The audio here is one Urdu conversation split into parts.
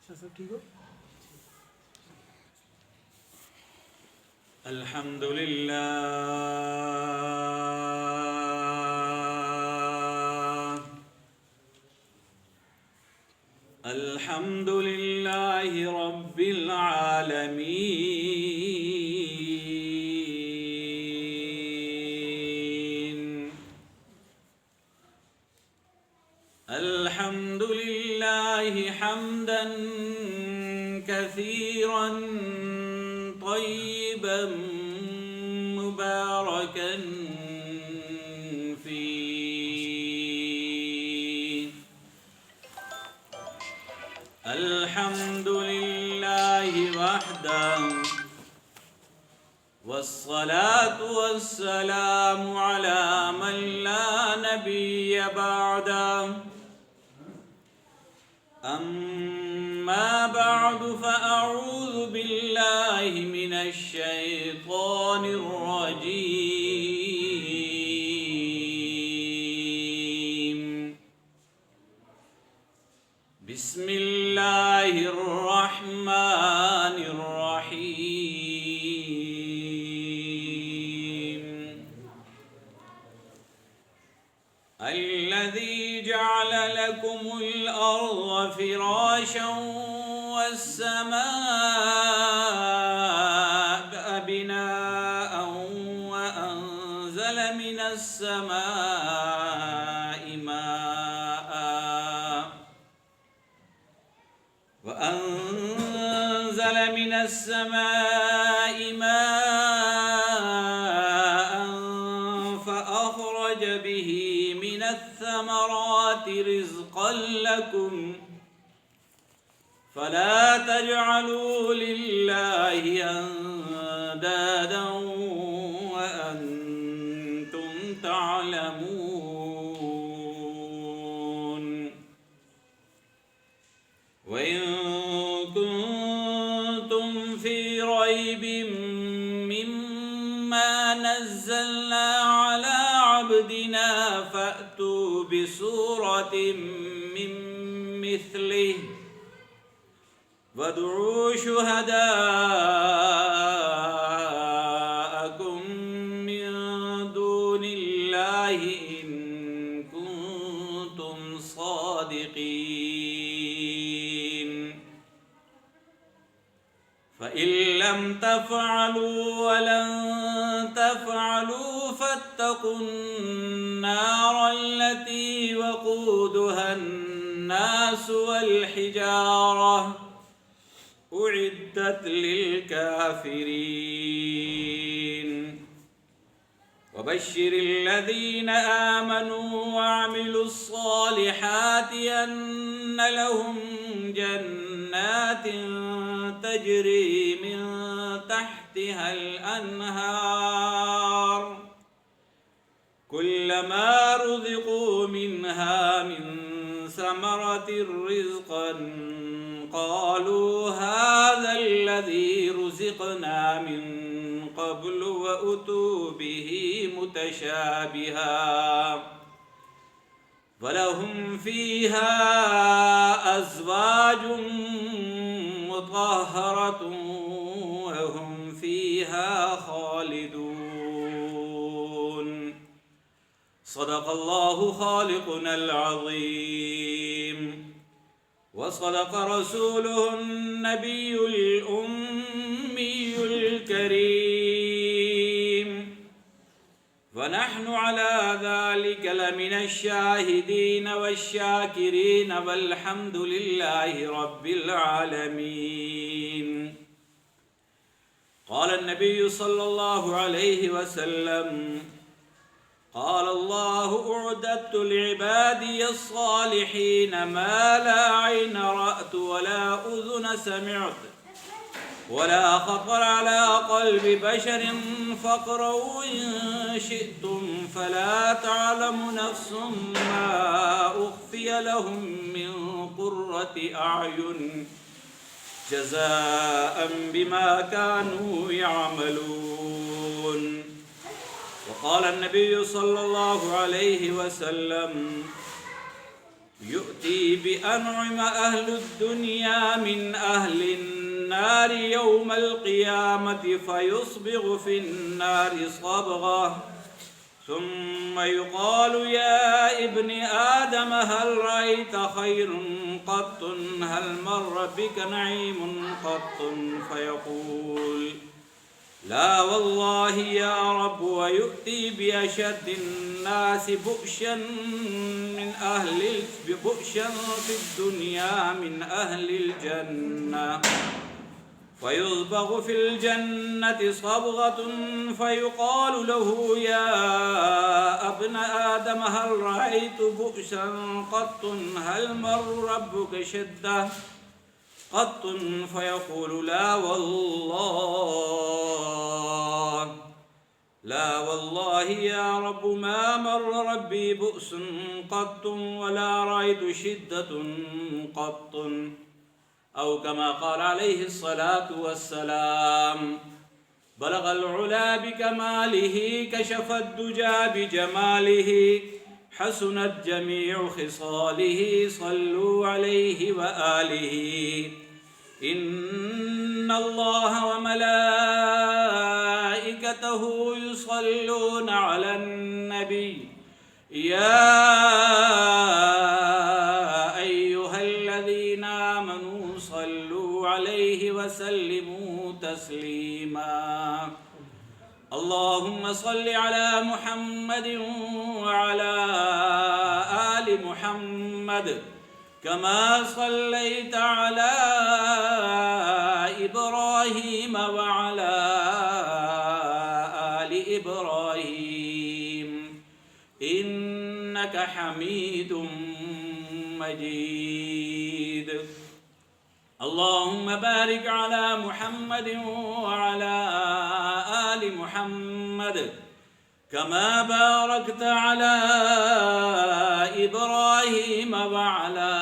سب ٹھیک ہو؟ الحمد للہ الحمد للہ رب العالمین الحمد للہ حمدا كثيرا طيبا مباركا فيه الحمد لله وحده والصلاة والسلام على من لا نبي بعده أما بعد فأعوذ بالله من الشيطان الرجيم بسم الله الرحمن الرحيم الذي جعل لكم الأرض فراشا والسماء بناء وأنزل من السماء ماء فأخرج به من الثمرات رزقا لكم فلا تجعلوا لله أندادا وأنتم تعلمون وإن كنتم في ريب مما نزلنا على عبدنا فأتوا بسورة من مثله وادعوا شهداءكم من دون الله إن كنتم صادقين فإن لم تفعلوا ولن تفعلوا فاتقوا النار التي وقودها الناس والحجارة أعدت للكافرين وبشر الذين آمنوا وعملوا الصالحات أن لهم جنات تجري من تحتها الأنهار كلما رزقوا منها من ثمرة رزقا قالوا هذا الذي رزقنا من قبل وأتوا به متشابها ولهم فيها أزواج مطهرة وهم فيها خالدون صدق الله خالقنا العظيم وصدق رسوله النبي الأمي الكريم ونحن على ذلك لمن الشاهدين والشاكرين والحمد لله رب العالمين قال النبي صلى الله عليه وسلم قال الله أعددت لعبادي الصالحين ما لا عين رأت ولا أذن سمعت ولا خطر على قلب بشر فاقرؤوا إن شئتم فلا تعلم نفس ما أخفي لهم من قرة أعين جزاء بما كانوا يعملون وقال النبي صلى الله عليه وسلم يؤتي بأنعم أهل الدنيا من أهل النار يوم القيامة فيصبغ في النار صبغة ثم يقال يا ابن آدم هل رأيت خير قط هل مر بك نعيم قط فيقول لا والله يا رب ويؤتي بأشد الناس بؤشا في الدنيا من أهل الجنة فيصبغ في الجنة صبغة فيقال له يا ابن آدم هل رأيت بؤسا قط هل مر ربك شدة قط فيقول لا والله يا رب ما مر ربي بؤس قط ولا رأيت شدة قط أو كما قال عليه الصلاة والسلام بلغ العلا بكماله كشف الدجى بجماله حسنت جميع خصاله صلوا عليه وآله إن الله وملائكته يصلون على النبي يا أيها الذين آمنوا صلوا عليه وسلموا تسليما اللهم صل على محمد وعلى آل محمد كما صليت على إبراهيم وعلى آل إبراهيم إنك حميد مجيد اللهم بارك على محمد وعلى آل محمد كما باركت على إبراهيم وعلى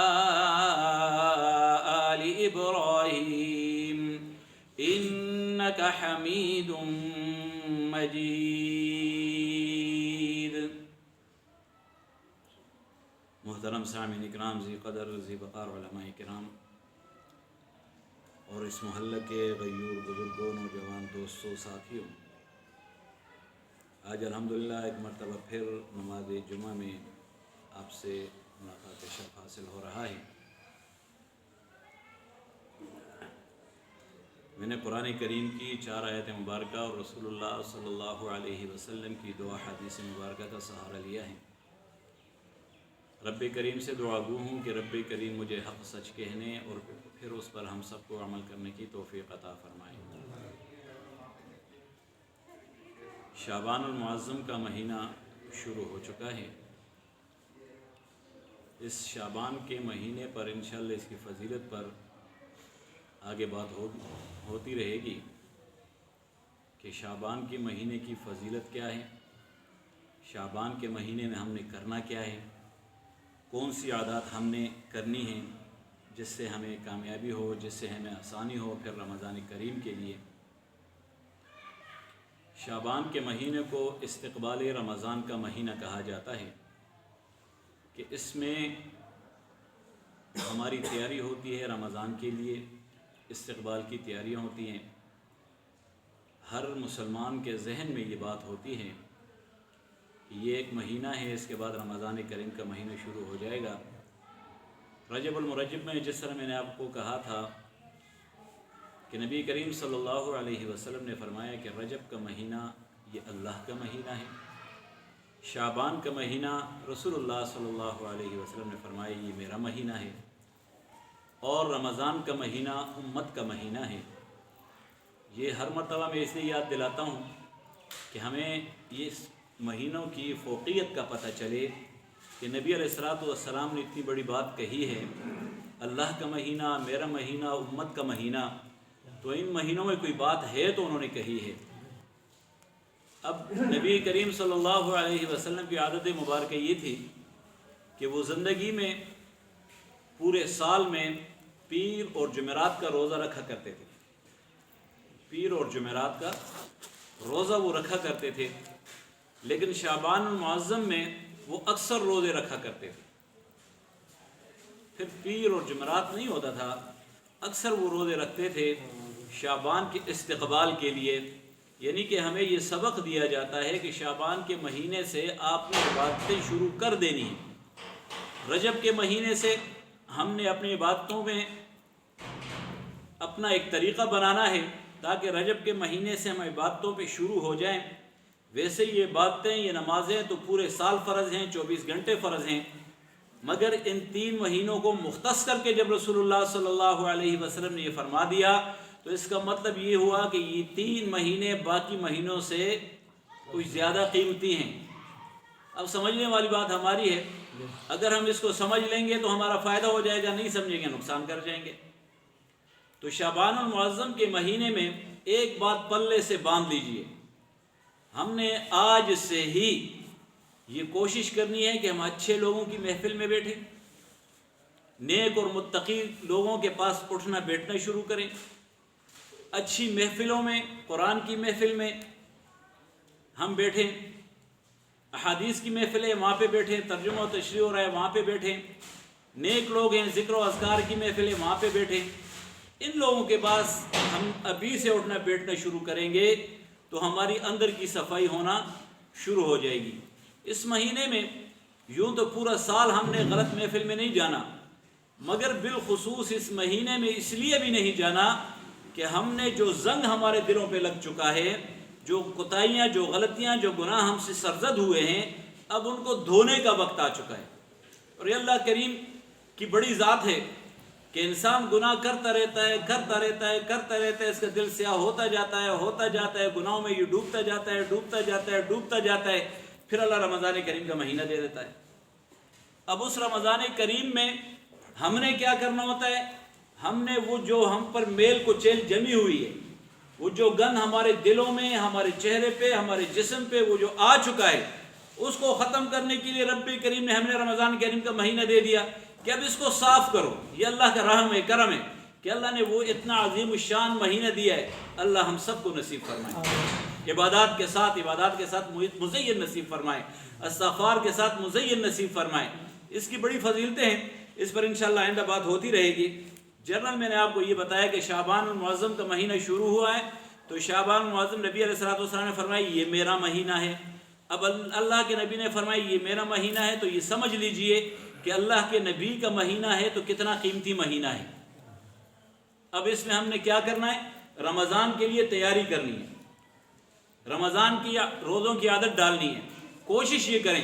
آل إبراهيم إنك حميد مجيد محترم سامعین اکرام، ذی قدر ذی وقار علماء کرام اور اس محلہ کے غیور بزرگوں، نوجوان دوستوں، ساتھیوں، آج الحمدللہ ایک مرتبہ پھر نماز جمعہ میں آپ سے ملاقات شرف حاصل ہو رہا ہے۔ میں نے قرآن کریم کی 4 آیت مبارکہ اور رسول اللہ صلی اللہ علیہ وسلم کی 2 احادیث مبارکہ کا سہارا لیا ہے۔ رب کریم سے دعا گو ہوں کہ رب کریم مجھے حق سچ کہنے اور پھر اس پر ہم سب کو عمل کرنے کی توفیق عطا فرمائے۔ شعبان المعظم کا مہینہ شروع ہو چکا ہے۔ اس شعبان کے مہینے پر انشاءاللہ اس کی فضیلت پر آگے بات ہوتی رہے گی کہ شعبان کے مہینے کی فضیلت کیا ہے، شعبان کے مہینے میں ہم نے کرنا کیا ہے، کون سی عادات ہم نے کرنی ہیں جس سے ہمیں کامیابی ہو، جس سے ہمیں آسانی ہو پھر رمضان کریم کے لیے۔ شعبان کے مہینے کو استقبال رمضان کا مہینہ کہا جاتا ہے کہ اس میں ہماری تیاری ہوتی ہے رمضان کے لیے، استقبال کی تیاریاں ہوتی ہیں۔ ہر مسلمان کے ذہن میں یہ بات ہوتی ہے کہ یہ ایک مہینہ ہے، اس کے بعد رمضان کریم کا مہینہ شروع ہو جائے گا۔ رجب المرجب میں جس طرح میں نے آپ کو کہا تھا کہ نبی کریم صلی اللہ علیہ وسلم نے فرمایا کہ رجب کا مہینہ یہ اللہ کا مہینہ ہے، شعبان کا مہینہ رسول اللہ صلی اللہ علیہ وسلم نے فرمایا یہ میرا مہینہ ہے، اور رمضان کا مہینہ امت کا مہینہ ہے۔ یہ ہر مرتبہ میں اس لیے یاد دلاتا ہوں کہ ہمیں یہ مہینوں کی فوقیت کا پتہ چلے کہ نبی علیہ الصلوۃ والسلام نے اتنی بڑی بات کہی ہے، اللہ کا مہینہ، میرا مہینہ، امت کا مہینہ، تو ان مہینوں میں کوئی بات ہے تو انہوں نے کہی ہے۔ اب نبی کریم صلی اللہ علیہ وسلم کی عادت مبارکہ یہ تھی کہ وہ زندگی میں پورے سال میں پیر اور جمعرات کا روزہ رکھا کرتے تھے، پیر اور جمعرات کا روزہ وہ رکھا کرتے تھے، لیکن شعبان المعظم میں وہ اکثر روزے رکھا کرتے تھے۔ پھر پیر اور جمعرات نہیں ہوتا تھا، اکثر وہ روزے رکھتے تھے شعبان کے استقبال کے لیے. یعنی کہ ہمیں یہ سبق دیا جاتا ہے کہ شعبان کے مہینے سے آپ نے عبادتیں شروع کر دینی ہیں. رجب کے مہینے سے ہم نے اپنی عبادتوں میں اپنا ایک طریقہ بنانا ہے تاکہ رجب کے مہینے سے ہم عبادتوں پہ شروع ہو جائیں. ویسے یہ عبادتیں، یہ نمازیں تو پورے سال فرض ہیں، 24 گھنٹے فرض ہیں، مگر ان 3 مہینوں کو مختص کر کے جب رسول اللہ صلی اللہ علیہ وسلم نے یہ فرما دیا تو اس کا مطلب یہ ہوا کہ یہ 3 مہینے باقی مہینوں سے کچھ زیادہ قیمتی ہیں. اب سمجھنے والی بات ہماری ہے، اگر ہم اس کو سمجھ لیں گے تو ہمارا فائدہ ہو جائے گا، نہیں سمجھیں گے نقصان کر جائیں گے. تو شعبان المعظم کے مہینے میں ایک بات پلے سے باندھ لیجئے، ہم نے آج سے ہی یہ کوشش کرنی ہے کہ ہم اچھے لوگوں کی محفل میں بیٹھیں، نیک اور متقی لوگوں کے پاس اٹھنا بیٹھنا شروع کریں. اچھی محفلوں میں، قرآن کی محفل میں ہم بیٹھیں، احادیث کی محفلیں وہاں پہ بیٹھیں، ترجمہ و تشریح ہو رہا ہے وہاں پہ بیٹھیں. نیک لوگ ہیں، ذکر و اذکار کی محفلیں وہاں پہ بیٹھیں. ان لوگوں کے پاس ہم ابھی سے اٹھنا بیٹھنا شروع کریں گے تو ہماری اندر کی صفائی ہونا شروع ہو جائے گی. اس مہینے میں یوں تو پورا سال ہم نے غلط محفل میں نہیں جانا، مگر بالخصوص اس مہینے میں اس لیے بھی نہیں جانا کہ ہم نے جو زنگ ہمارے دلوں پہ لگ چکا ہے، جو کوتاہیاں، جو غلطیاں، جو گناہ ہم سے سرزد ہوئے ہیں، اب ان کو دھونے کا وقت آ چکا ہے. اور یہ اللہ کریم کی بڑی ذات ہے کہ انسان گناہ کرتا رہتا ہے، کرتا رہتا ہے، کرتا رہتا ہے، اس کا دل سیاہ ہوتا جاتا ہے، ہوتا جاتا ہے، گناہوں میں یہ ڈوبتا جاتا ہے، ڈوبتا جاتا ہے، ڈوبتا جاتا ہے. پھر اللہ رمضان کریم کا مہینہ دے دیتا ہے. اب اس رمضان کریم میں ہم نے کیا کرنا ہوتا ہے؟ ہم نے وہ جو ہم پر میل کو چیل جمی ہوئی ہے، وہ جو گن ہمارے دلوں میں، ہمارے چہرے پہ، ہمارے جسم پہ وہ جو آ چکا ہے، اس کو ختم کرنے کے لیے رب کریم نے ہمیں رمضان کریم کا مہینہ دے دیا کہ اب اس کو صاف کرو. یہ اللہ کا رحم ہے، کرم ہے کہ اللہ نے وہ اتنا عظیم الشان مہینہ دیا ہے. اللہ ہم سب کو نصیب فرمائے، عبادات کے ساتھ مزین نصیب فرمائے، استغفار کے ساتھ مزین نصیب فرمائے. اس کی بڑی فضیلتیں ہیں، اس پر انشاءاللہ آئندہ بات ہوتی رہے گی. جنرل میں نے آپ کو یہ بتایا کہ شعبان المعظم کا مہینہ شروع ہوا ہے تو شعبان المعظم نبی علیہ الصلوۃ نے فرمایا یہ میرا مہینہ ہے. اب اللہ کے نبی نے فرمایا یہ میرا مہینہ ہے تو یہ سمجھ لیجئے کہ اللہ کے نبی کا مہینہ ہے تو کتنا قیمتی مہینہ ہے. اب اس میں ہم نے کیا کرنا ہے؟ رمضان کے لیے تیاری کرنی ہے، رمضان کی روزوں کی عادت ڈالنی ہے. کوشش یہ کریں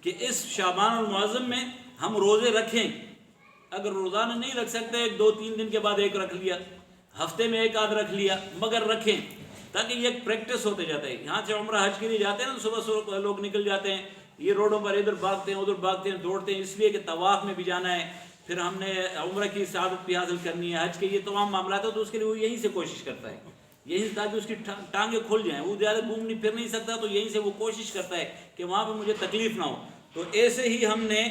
کہ اس شعبان المعظم میں ہم روزے رکھیں. اگر روزانہ نہیں رکھ سکتے، 2-3 دن کے بعد ایک رکھ لیا، ہفتے میں ایک آدھ رکھ لیا، مگر رکھیں تاکہ یہ ایک پریکٹس ہوتے جاتا ہے. یہاں سے عمرہ حج کے لیے جاتے ہیں نا، صبح لوگ نکل جاتے ہیں، یہ روڈوں پر ادھر بھاگتے ہیں ادھر بھاگتے ہیں، دوڑتے ہیں، اس لیے کہ طواف میں بھی جانا ہے، پھر ہم نے عمرہ کی سعادت بھی حاصل کرنی ہے، حج کے یہ تمام معاملات ہیں، تو اس کے لیے وہ یہیں سے کوشش کرتا ہے، یہیں تاکہ اس کی ٹانگیں کھل جائیں. وہ زیادہ گھوم نہیں پھر نہیں سکتا تو یہیں سے وہ کوشش کرتا ہے کہ وہاں پہ مجھے تکلیف نہ ہو. تو ایسے ہی ہم نے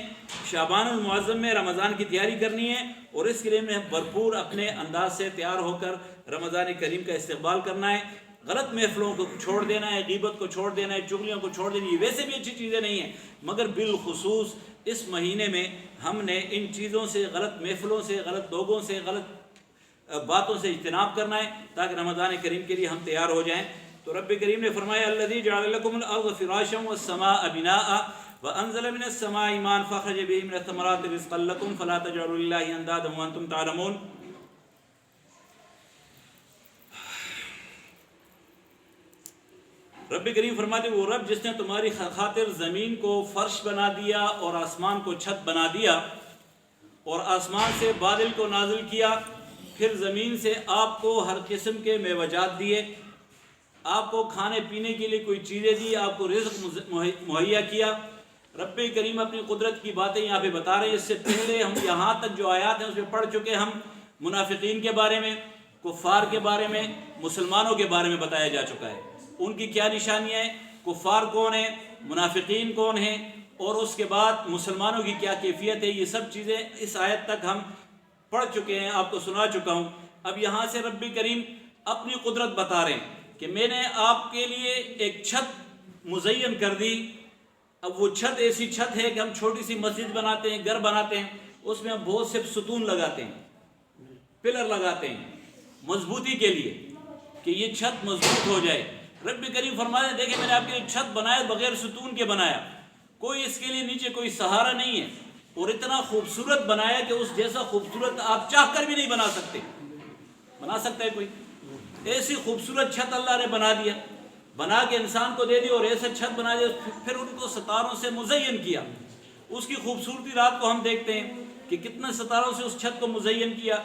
شعبان المعظم میں رمضان کی تیاری کرنی ہے اور اس کے لیے ہمیں بھرپور اپنے انداز سے تیار ہو کر رمضان کریم کا استقبال کرنا ہے. غلط محفلوں کو چھوڑ دینا ہے، غیبت کو چھوڑ دینا ہے، چغلیوں کو چھوڑ دینی ہے. ویسے بھی اچھی چیزیں نہیں ہیں، مگر بالخصوص اس مہینے میں ہم نے ان چیزوں سے، غلط محفلوں سے، غلط لوگوں سے، غلط باتوں سے اجتناب کرنا ہے تاکہ رمضان کریم کے لیے ہم تیار ہو جائیں. تو رب کریم نے فرمایا الذی جعل لکم الارض فراشا والسماء بناء وانزل من السماء ماء فاخرج به من الثمرات رزقا لكم فلا تجعلوا لله اندادا وانتم تعلمون. رب کریم فرماتے وہ رب جس نے تمہاری خاطر زمین کو فرش بنا دیا اور آسمان کو چھت بنا دیا اور آسمان سے بادل کو نازل کیا، پھر زمین سے آپ کو ہر قسم کے میوجات دیے، آپ کو کھانے پینے کے لیے کوئی چیزیں دی، آپ کو رزق مہیا کیا. رب کریم اپنی قدرت کی باتیں یہاں پہ بتا رہے ہیں. اس سے پہلے ہم یہاں تک جو آیات ہیں اس میں پڑھ چکے، ہم منافقین کے بارے میں، کفار کے بارے میں، مسلمانوں کے بارے میں بتایا جا چکا ہے. ان کی کیا نشانیاں ہیں، کفار کون ہیں، منافقین کون ہیں، اور اس کے بعد مسلمانوں کی کیا کیفیت ہے، یہ سب چیزیں اس آیت تک ہم پڑھ چکے ہیں، آپ کو سنا چکا ہوں. اب یہاں سے رب کریم اپنی قدرت بتا رہے ہیں کہ میں نے آپ کے لیے ایک چھت مزین کر دی. اب وہ چھت ایسی چھت ہے کہ ہم چھوٹی سی مسجد بناتے ہیں، گھر بناتے ہیں، اس میں ہم بہت سے ستون لگاتے ہیں، پلر لگاتے ہیں مضبوطی کے لیے کہ یہ چھت مضبوط ہو جائے۔ رب کریم فرماتے ہیں دیکھیں میں نے آپ کے لیے چھت بنایا بغیر ستون کے بنایا، کوئی اس کے لیے نیچے کوئی سہارا نہیں ہے، اور اتنا خوبصورت بنایا کہ اس جیسا خوبصورت آپ چاہ کر بھی نہیں بنا سکتے۔ بنا سکتا ہے کوئی؟ ایسی خوبصورت چھت اللہ نے بنا دیا، بنا کے انسان کو دے دی، اور ایسا چھت بنا دیا، پھر ان کو ستاروں سے مزین کیا۔ اس کی خوبصورتی رات کو ہم دیکھتے ہیں کہ کتنے ستاروں سے اس چھت کو مزین کیا۔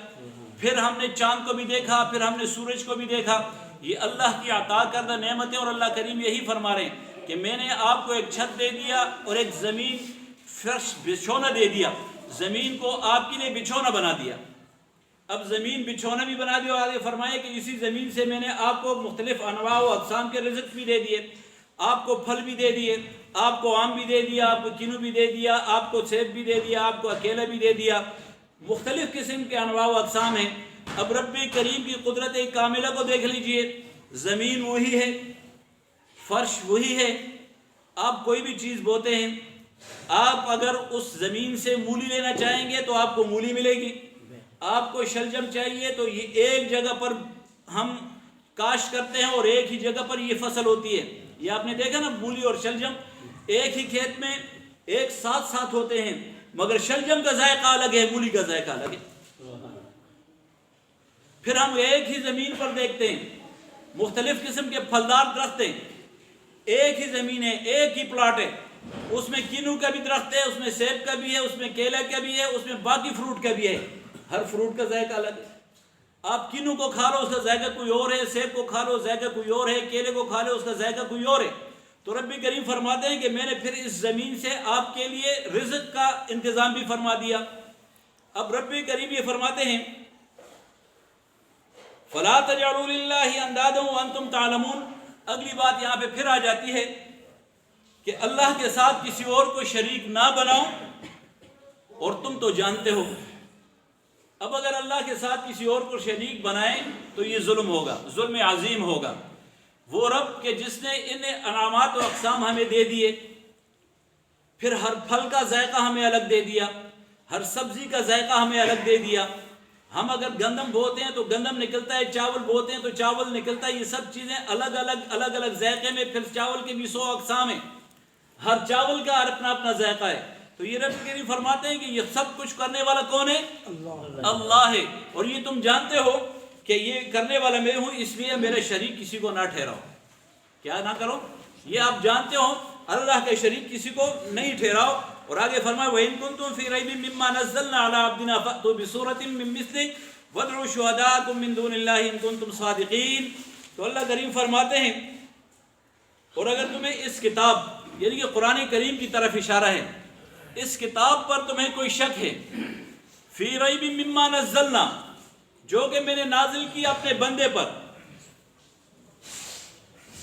پھر ہم نے چاند کو بھی دیکھا، پھر ہم نے سورج کو بھی دیکھا۔ یہ اللہ کی عطا کردہ نعمتیں، اور اللہ کریم یہی فرما رہے ہیں کہ میں نے آپ کو ایک چھت دے دیا اور ایک زمین فرش بچھونا دے دیا، زمین کو آپ کے لیے بچھونا بنا دیا۔ اب زمین بچھونا بھی بنا دیا، اور آگے فرمایا کہ اسی زمین سے میں نے آپ کو مختلف انواع و اقسام کے رزق بھی دے دیے، آپ کو پھل بھی دے دیے، آپ کو آم بھی دے دیا، آپ کو کنو بھی دے دیا، آپ کو سیب بھی دے دیا، آپ کو اکیلا بھی دے دیا، مختلف قسم کے انواع و اقسام ہیں۔ اب رب کریم کی قدرت کاملہ کو دیکھ لیجئے، زمین وہی ہے، فرش وہی ہے، آپ کوئی بھی چیز بوتے ہیں، آپ اگر اس زمین سے مولی لینا چاہیں گے تو آپ کو مولی ملے گی، آپ کو شلجم چاہیے تو یہ ایک جگہ پر ہم کاشت کرتے ہیں اور ایک ہی جگہ پر یہ فصل ہوتی ہے۔ یہ آپ نے دیکھا نا، مولی اور شلجم ایک ہی کھیت میں ایک ساتھ ساتھ ہوتے ہیں، مگر شلجم کا ذائقہ الگ ہے، مولی کا ذائقہ الگ ہے۔ پھر ہم ایک ہی زمین پر دیکھتے ہیں مختلف قسم کے پھلدار درخت ہیں، ایک ہی زمین ہے، ایک ہی پلاٹ ہے، اس میں کینو کا بھی درخت ہے، اس میں سیب کا بھی ہے، اس میں کیلا کا بھی ہے، اس میں باقی فروٹ کا بھی ہے، ہر فروٹ کا ذائقہ الگ ہے۔ آپ کینو کو کھا لو اس کا ذائقہ کوئی اور ہے، سیب کو کھا لو ذائقہ کوئی اور ہے، کیلے کو کھا لو اس کا ذائقہ کوئی اور ہے۔ تو رب کریم فرماتے ہیں کہ میں نے پھر اس زمین سے آپ کے لیے رزق کا انتظام بھی فرما دیا۔ اب رب کریم یہ فرماتے ہیں فَلَا تَجْعَلُوا لِلَّهِ أَنْدَادًا وَأَنْتُمْ تَعْلَمُونَ۔ اگلی بات یہاں پہ پھر آ جاتی ہے کہ اللہ کے ساتھ کسی اور کو شریک نہ بناؤ اور تم تو جانتے ہو۔ اب اگر اللہ کے ساتھ کسی اور کو شریک بنائیں تو یہ ظلم ہوگا، ظلم عظیم ہوگا۔ وہ رب کہ جس نے ان انعامات و اقسام ہمیں دے دیے، پھر ہر پھل کا ذائقہ ہمیں الگ دے دیا، ہر سبزی کا ذائقہ ہمیں الگ دے دیا۔ ہم اگر گندم بوتے ہیں تو گندم نکلتا ہے، چاول بوتے ہیں تو چاول نکلتا ہے، یہ سب چیزیں الگ الگ ذائقے میں، پھر چاول کے بھی 100 اقسام ہیں، ہر چاول کا اپنا اپنا ذائقہ ہے۔ تو یہ رب کریم فرماتے ہیں کہ یہ سب کچھ کرنے والا کون ہے؟ اللہ ہے، اور یہ تم جانتے ہو کہ یہ کرنے والا میں ہوں، اس لیے میرے شریک کسی کو نہ ٹھہراؤ۔ کیا نہ کرو؟ یہ آپ جانتے ہو اللہ کے شریک کسی کو نہیں ٹھہراؤ۔ اور آگے فرمایا وَإِن كُنتُمْ فِي رَيْبٍ مِّمَّا نَزَّلْنَا عَلَىٰ عَبْدِنَا فَأْتُوا بِسُورَةٍ مِّن مِّثْلِهِ وَادْعُوا شُهَدَاءَكُم مِّن دُونِ اللَّهِ إِن كُنتُمْ صَادِقِينَ۔ تو اللہ کریم فرماتے ہیں اور اگر تمہیں اس کتاب یعنی کہ قرآن کریم کی طرف اشارہ ہے، اس کتاب پر تمہیں کوئی شک ہے، فی ریب مما نزلنا، جو کہ میں نے نازل کی اپنے بندے پر۔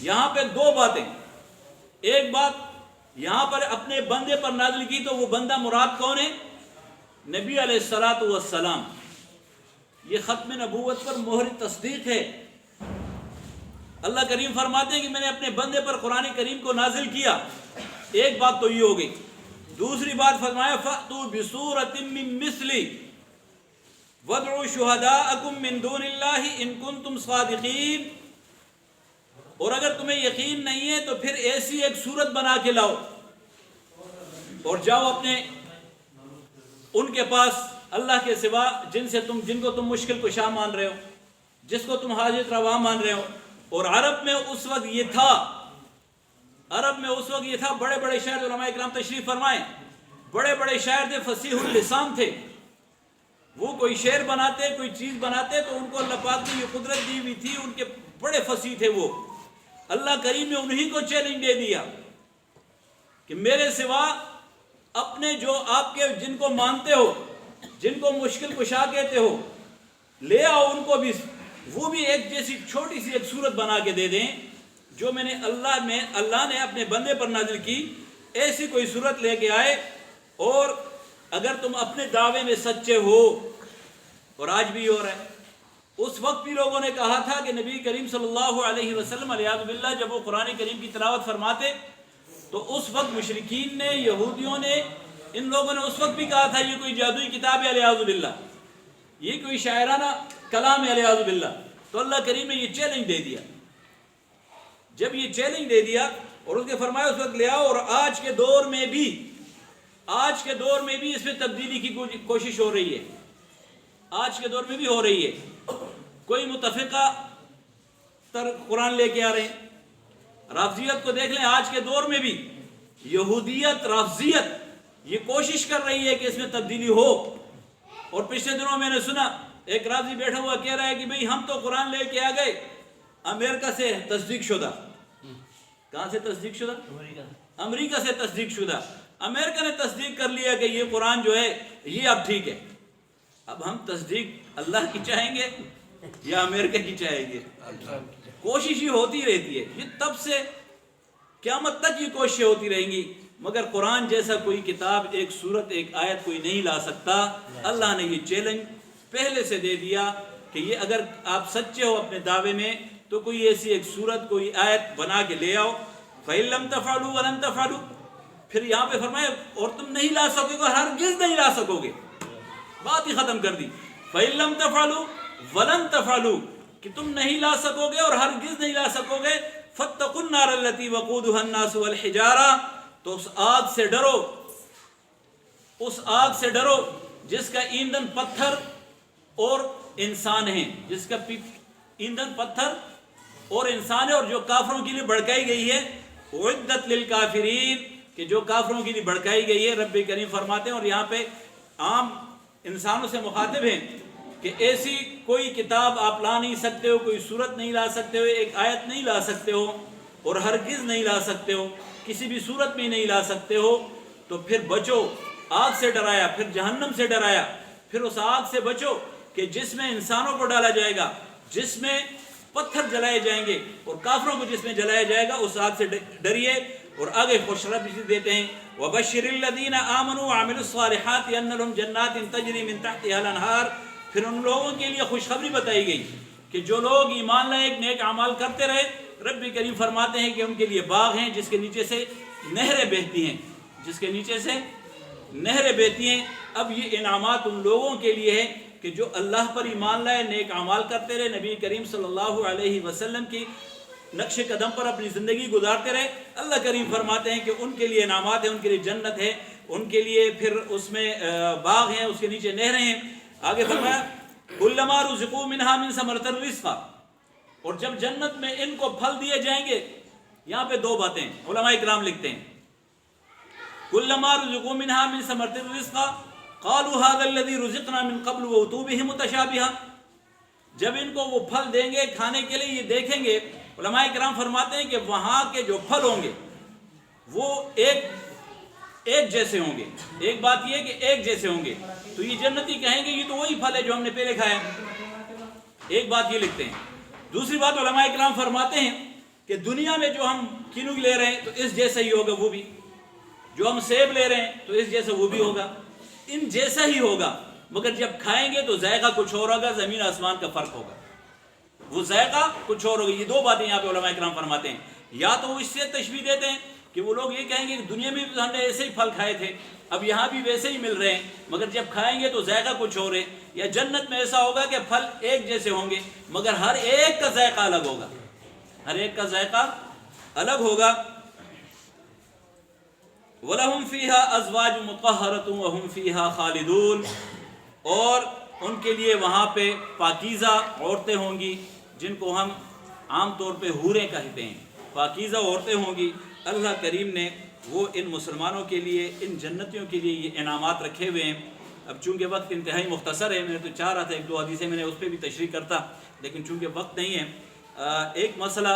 یہاں پہ دو باتیں، ایک بات یہاں پر اپنے بندے پر نازل کی تو وہ بندہ مراد کون ہے؟ نبی علیہ الصلوۃ والسلام۔ یہ ختم نبوت پر مہر تصدیق ہے۔ اللہ کریم فرماتے ہیں کہ میں نے اپنے بندے پر قرآن کریم کو نازل کیا، ایک بات تو یہ ہو گئی۔ دوسری بات فرمایا فَأْتُوا بِسُورَةٍ مِّن مِّثْلِهِ وَادْعُوا شُهَدَاءَكُم مِّن دُونِ اللَّهِ إِن كُنتُمْ صَادِقِينَ۔ اور اگر تمہیں یقین نہیں ہے تو پھر ایسی ایک صورت بنا کے لاؤ اور جاؤ اپنے ان کے پاس اللہ کے سوا جن کو تم مشکل کشا مان رہے ہو، جس کو تم حاجت روا مان رہے ہو۔ اور عرب میں اس وقت یہ تھا، بڑے بڑے شاعر، علماء اکرام تشریف فرمائیں، بڑے بڑے شاعر تھے، فصیح اللسان تھے، وہ کوئی شعر بناتے، کوئی چیز بناتے تو ان کو اللہ پاک نے یہ قدرت دی ہوئی تھی، ان کے بڑے فصیح تھے وہ۔ اللہ کریم نے انہی کو چیلنج دے دیا کہ میرے سوا اپنے جو آپ کے جن کو مانتے ہو، جن کو مشکل کشا کہتے ہو، لے آؤ ان کو بھی، وہ بھی ایک جیسی چھوٹی سی ایک صورت بنا کے دے دیں جو میں نے اللہ نے اپنے بندے پر نازل کی، ایسی کوئی صورت لے کے آئے۔ اور اگر تم اپنے دعوے میں سچے ہو، اور آج بھی ہو رہا ہے، اس وقت بھی لوگوں نے کہا تھا کہ نبی کریم صلی اللہ علیہ وسلم علیہ باللہ جب وہ قرآن کریم کی تلاوت فرماتے تو اس وقت مشرکین نے، یہودیوں نے ان لوگوں نے اس وقت بھی کہا تھا یہ کوئی جادوئی کتاب ہے علیہ باللہ، یہ کوئی شاعرانہ کلام ہے علیہ باللہ. تو اللہ کریم نے یہ چیلنج دے دیا. جب یہ چیلنج دے دیا اور اس کے فرمایا اس وقت لے آؤ، اور آج کے دور میں بھی اس میں تبدیلی کی کوشش ہو رہی ہے. آج کے دور میں بھی ہو رہی ہے. کوئی متفقہ تر قرآن لے کے آ رہے ہیں. رافضیت کو دیکھ لیں، آج کے دور میں بھی یہودیت رافضیت یہ کوشش کر رہی ہے کہ اس میں تبدیلی ہو. اور پچھلے دنوں میں نے سنا ایک رافضی بیٹھا ہوا کہہ رہا ہے کہ بھئی ہم تو قرآن لے کے آ گئے امریکہ سے تصدیق شدہ. کہاں سے تصدیق شدہ؟ امریکہ سے تصدیق شدہ. امریکہ نے تصدیق کر لیا کہ یہ قرآن جو ہے یہ اب ٹھیک ہے. اب ہم تصدیق اللہ کی چاہیں گے یا امریکہ کی چاہیں گے؟ کوشش ہی ہوتی رہتی ہے. یہ تب سے قیامت تک یہ کوششیں ہوتی رہیں گی، مگر قرآن جیسا کوئی کتاب، ایک سورت، ایک آیت کوئی نہیں لا سکتا. اللہ نے یہ چیلنج پہلے سے دے دیا کہ یہ اگر آپ سچے ہو اپنے دعوے میں تو کوئی ایسی ایک سورت، کوئی آیت بنا کے لے آؤ. فَإِن لَمْ تَفْعَلُوا وَلَن تَفْعَلُوا، پھر یہاں پہ فرمایا اور تم نہیں لا سکو گے، ہرگز نہیں لا سکو گے. بات ہی ختم کر دی. فَإِن لَمْ تَفْعَلُوا وَلَن تَفْعَلُوا، کہ تم نہیں لا سکو گے اور ہرگز نہیں لا سکو گے. فَاتَّقُوا النَّارَ الَّتِي وَقُودُهَا النَّاسُ وَالْحِجَارَةُ، تو اس آگ سے ڈرو، اس آگ سے ڈرو جس کا ایندھن پتھر اور انسان ہیں، جس کا ایندھن پتھر اور انسان ہے، اور جو کافروں کے لیے بھڑکائی گئی ہے. اعدت للکافرین، کہ جو کافروں کے لیے بھڑکائی گئی ہے. رب کریم فرماتے ہیں، اور یہاں پہ عام انسانوں سے مخاطب ہیں کہ ایسی کوئی کتاب آپ لا نہیں سکتے ہو، کوئی صورت نہیں لا سکتے ہو، ایک آیت نہیں لا سکتے ہو، اور ہرگز نہیں لا سکتے ہو، کسی بھی صورت میں نہیں لا سکتے ہو. تو پھر بچو. آگ سے ڈرایا، پھر جہنم سے ڈرایا، پھر اس آگ سے بچو کہ جس میں انسانوں کو ڈالا جائے گا، جس میں پتھر جلائے جائیں گے، اور کافروں کو جس میں جلایا جائے گا، اس آگ سے ڈریے. اور آگے خوشخبری دیتے ہیں وَبَشِّرِ الَّذِينَ آمَنُوا وَعَمِلُوا الصَّالِحَاتِ أَنَّ لَهُمْ جَنَّاتٍ تَجْرِي مِن تَحْتِهَا الْأَنْهَارُ. پھر ان لوگوں کے لیے خوشخبری بتائی گئی کہ جو لوگ ایمان لائے، نیک اعمال کرتے رہے، رب کریم فرماتے ہیں کہ ان کے لیے باغ ہیں جس کے نیچے سے نہریں بہتی ہیں، جس کے نیچے سے نہریں بہتی ہیں. اب یہ انعامات ان لوگوں کے لیے ہے کہ جو اللہ پر ایمان لائے، نیک اعمال کرتے رہے، نبی کریم صلی اللہ علیہ وسلم کی نقش قدم پر اپنی زندگی گزارتے رہے. اللہ کریم فرماتے ہیں کہ ان کے لیے انعامات ہیں، ان کے لیے جنت ہے، ان کے لیے پھر اس میں باغ ہیں، اس کے نیچے نہریں ہیں. آگے فرمایا كُلَّمَا رُزِقُوا مِنْهَا مِنْ ثَمَرَةٍ رِزْقًا، اور جب جنت میں ان کو پھل دیے جائیں گے. یہاں پہ دو باتیں علماء اکرام لکھتے ہیں. كُلَّمَا رُزِقُوا مِنْهَا مِنْ ثَمَرَةٍ رِزْقًا قَالُوا هَذَا الَّذِي رُزِقْنَا مِنْ قَبْلُ وَأُتُوا بِهِ مُتَشَابِهًا. جب ان کو وہ پھل دیں گے کھانے کے لیے، یہ دیکھیں گے، علماء کرام فرماتے ہیں کہ وہاں کے جو پھل ہوں گے وہ ایک جیسے ہوں گے. ایک بات یہ ہے کہ ایک جیسے ہوں گے، تو یہ جنتی کہیں گے یہ تو وہی پھل ہے جو ہم نے پہلے کھایا. ایک بات یہ لکھتے ہیں. دوسری بات علماء کرام فرماتے ہیں کہ دنیا میں جو ہم کینو لے رہے ہیں تو اس جیسا ہی ہوگا وہ بھی، جو ہم سیب لے رہے ہیں تو اس جیسا وہ بھی ہوگا، ان جیسا ہی ہوگا، مگر جب کھائیں گے تو ذائقہ کچھ اور ہوگا، زمین آسمان کا فرق ہوگا، وہ ذائقہ کچھ اور ہوگا. یہ دو باتیں یہاں پہ علماء کرام فرماتے ہیں. یا تو وہ اس سے تشبیہ دیتے ہیں کہ وہ لوگ یہ کہیں گے کہ دنیا میں بھی ہم نے ایسے ہی پھل کھائے تھے، اب یہاں بھی ویسے ہی مل رہے ہیں، مگر جب کھائیں گے تو ذائقہ کچھ اور ہے. یا جنت میں ایسا ہوگا کہ پھل ایک جیسے ہوں گے، مگر ہر ایک کا ذائقہ الگ ہوگا، ہر ایک کا ذائقہ الگ ہوگا. وَلَهُمْ فِيهَا أَزْوَاجٌ مُطَهَّرَةٌ وَهُمْ فِيهَا خَالِدُونَ، اور ان کے لیے وہاں پہ پاکیزہ عورتیں ہوں گی جن کو ہم عام طور پہ حوریں کہتے ہیں. پاکیزہ عورتیں ہوں گی. اللہ کریم نے وہ ان مسلمانوں کے لیے، ان جنتیوں کے لیے یہ انعامات رکھے ہوئے ہیں. اب چونکہ وقت انتہائی مختصر ہے، میں تو چاہ رہا تھا ایک دو حدیثیں میں نے اس پہ بھی تشریح کرتا، لیکن چونکہ وقت نہیں ہے. ایک مسئلہ